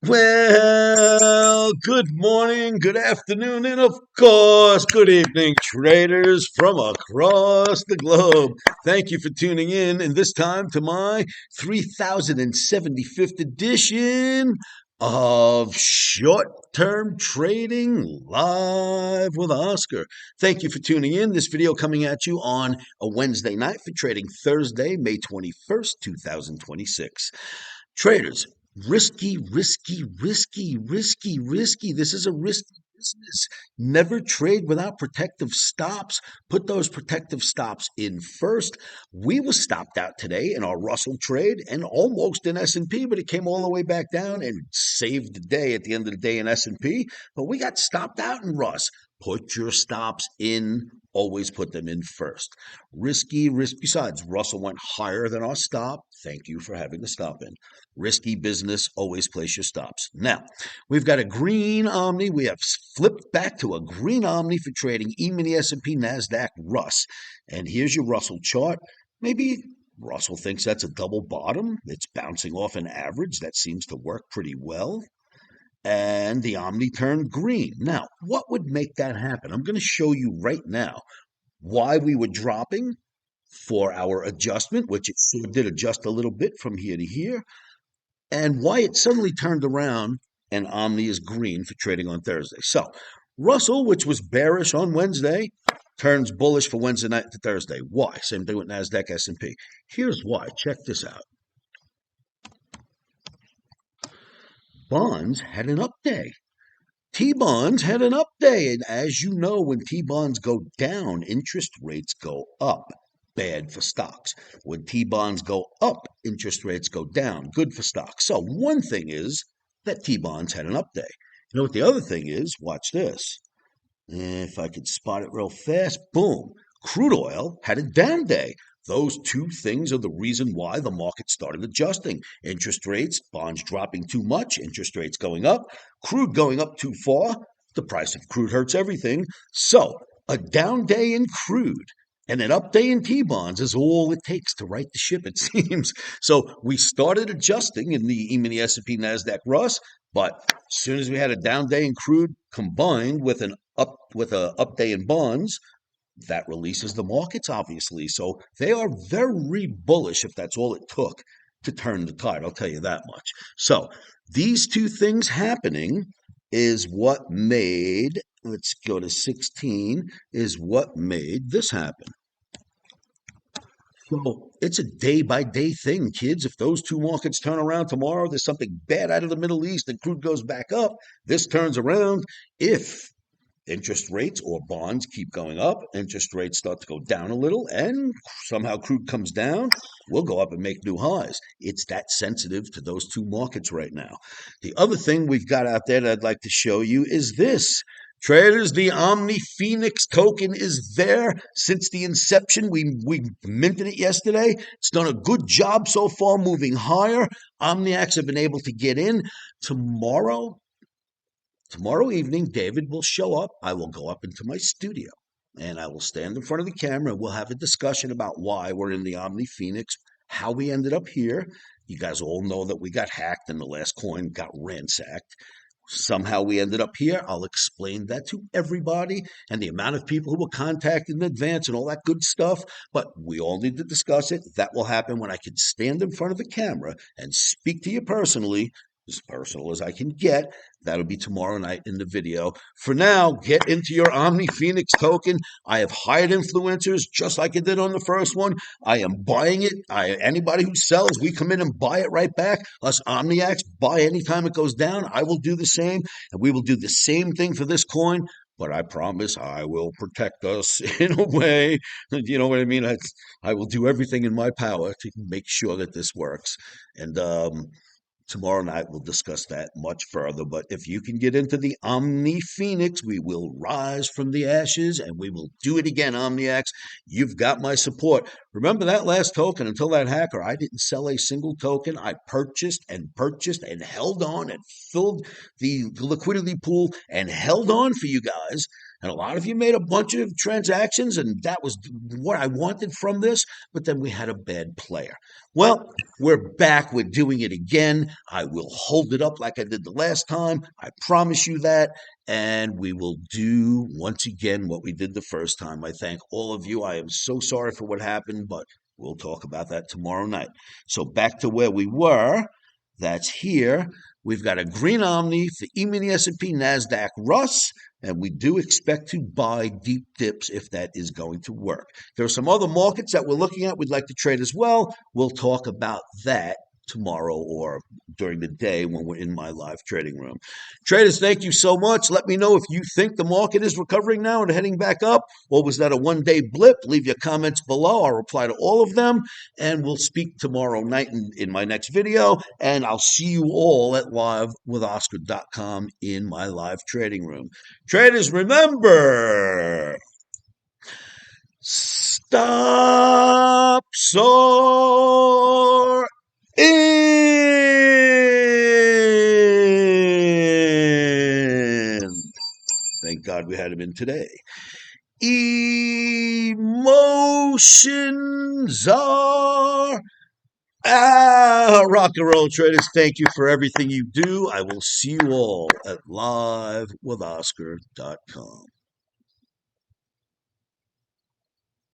Well, good morning, good afternoon, and of course, good evening, traders from across the globe. Thank you for tuning in, and this time to my 3075th edition of Short Term Trading Live with Oscar. Thank you for tuning in. This video coming at you on a Wednesday night for trading Thursday, May 21st, 2026. Traders, risky. This is a risky business. Never trade without protective stops. Put those protective stops in first. We were stopped out today in our Russell trade and almost in S&P, but it came all the way back down and saved the day at the end of the day in S&P. But we got stopped out in Russ. Put your stops in. Always put them in first. Risky. Besides, Russell went higher than our stop. Thank you for having the stop in. Risky business, always place your stops. Now, we've got a green Omni. We have flipped back to a green Omni for trading E-mini S&P NASDAQ Russ. And here's your Russell chart. Maybe Russell thinks that's a double bottom. It's bouncing off an average. That seems to work pretty well. And the Omni turned green. Now, what would make that happen? I'm going to show you right now why we were dropping for our adjustment, which it sort of did adjust a little bit from here to here, and why it suddenly turned around and Omni is green for trading on Thursday. So Russell, which was bearish on Wednesday, turns bullish for Wednesday night to Thursday. Why? Same thing with NASDAQ, S&P. Here's why. Check this out. Bonds had an up day. T-bonds had an up day. And as you know, when T-bonds go down, interest rates go up. Bad for stocks. When T-bonds go up, interest rates go down. Good for stocks. So one thing is that T-bonds had an up day. You know what the other thing is? Watch this. If I could spot it real fast, boom. Crude oil had a down day. Those two things are the reason why the market started adjusting. Interest rates, bonds dropping too much, interest rates going up, crude going up too far. The price of crude hurts everything. So a down day in crude and an up day in T-bonds is all it takes to right the ship, it seems. So we started adjusting in the E-mini S&P NASDAQ Russ, but as soon as we had a down day in crude combined with an up day in bonds, that releases the markets, obviously. So they are very bullish if that's all it took to turn the tide. I'll tell you that much. So these two things happening is what made, let's go to 16, is what made this happen. So it's a day-by-day thing, kids. If those two markets turn around tomorrow, there's something bad out of the Middle East and crude goes back up, this turns around. If interest rates or bonds keep going up, interest rates start to go down a little, and somehow crude comes down, we'll go up and make new highs. It's that sensitive to those two markets right now. The other thing we've got out there that I'd like to show you is this. Traders, the Omni Phoenix token is there since the inception. We minted it yesterday. It's done a good job so far moving higher. Omniacs have been able to get in. Tomorrow evening, David will show up. I will go up into my studio and I will stand in front of the camera. We'll have a discussion about why we're in the Omni Phoenix, how we ended up here. You guys all know that we got hacked and the last coin got ransacked. Somehow we ended up here. I'll explain that to everybody and the amount of people who were contacted in advance and all that good stuff. But we all need to discuss it. That will happen when I can stand in front of the camera and speak to you personally, as personal as I can get. That'll be tomorrow night in the video. For now, get into your Omni Phoenix token. I have hired influencers just like I did on the first one. I am buying it. Anybody who sells, we come in and buy it right back. Us Omniacs buy anytime it goes down. I will do the same, and we will do the same thing for this coin. But I promise I will protect us in a way. You know what I mean? I will do everything in my power to make sure that this works. And tomorrow night, we'll discuss that much further. But if you can get into the Omni Phoenix, we will rise from the ashes and we will do it again, Omniacs. You've got my support. Remember that last token until that hacker? I didn't sell a single token. I purchased and held on and filled the liquidity pool and held on for you guys. And a lot of you made a bunch of transactions, and that was what I wanted from this. But then we had a bad player. Well, we're back. We're doing it again. I will hold it up like I did the last time. I promise you that. And we will do once again what we did the first time. I thank all of you. I am so sorry for what happened, but we'll talk about that tomorrow night. So back to where we were. That's here. We've got a green Omni for E-mini S&P NASDAQ Russ, and we do expect to buy deep dips if that is going to work. There are some other markets that we're looking at we'd like to trade as well. We'll talk about that tomorrow or during the day when we're in my live trading room. Traders, thank you so much. Let me know if you think the market is recovering now and heading back up, or was that a one-day blip? Leave your comments below. I'll reply to all of them, and we'll speak tomorrow night in my next video, and I'll see you all at livewithoscar.com in my live trading room. Traders, remember, stop soar in. Thank God we had him in today. Emotions are rock and roll, traders. Thank you for everything you do. I will see you all at livewithoscar.com.